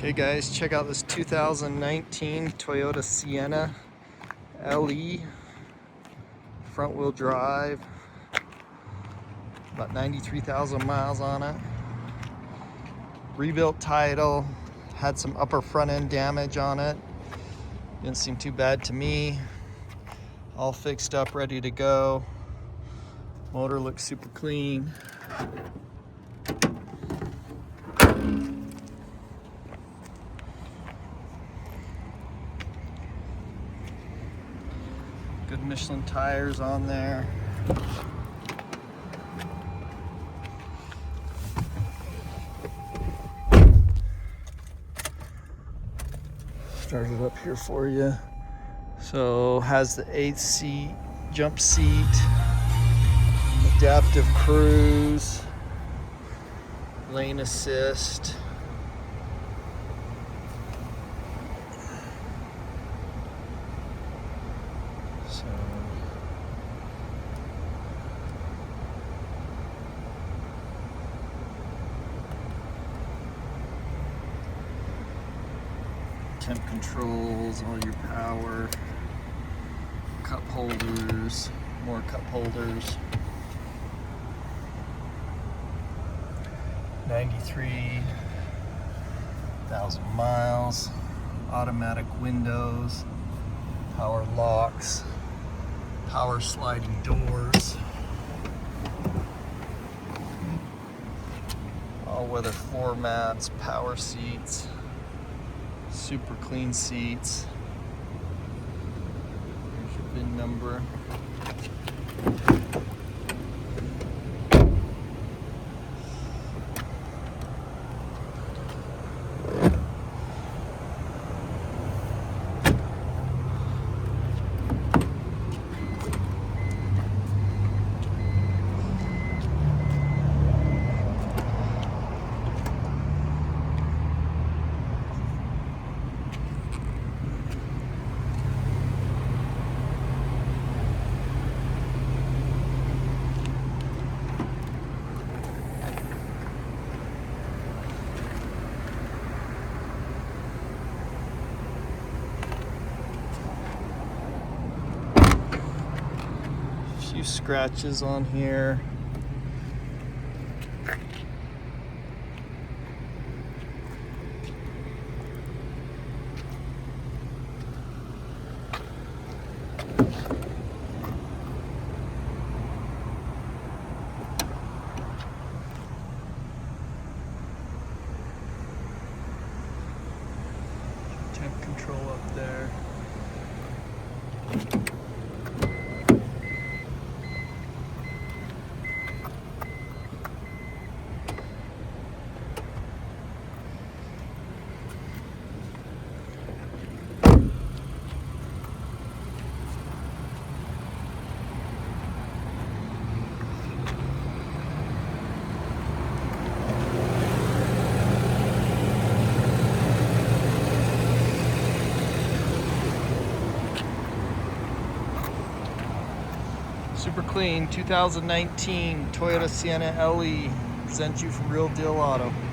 Okay guys, check out this 2019 Toyota Sienna LE, front wheel drive, about 93,000 miles on it. Rebuilt title, had some upper front end damage on it. Didn't seem too bad to me. All fixed up, ready to go. Motor looks super clean. Good Michelin tires on there. Start it up here for you. So has the 8th seat, jump seat, adaptive cruise, lane assist. So temp controls, all your power, cup holders, more cup holders. 93,000 miles, automatic windows, power locks, power sliding doors, all-weather floor mats, power seats, super clean seats. Here's your VIN number. Few scratches on here. Temp control up there. Super clean 2019 Toyota Sienna LE. Present you from Real Deal Auto.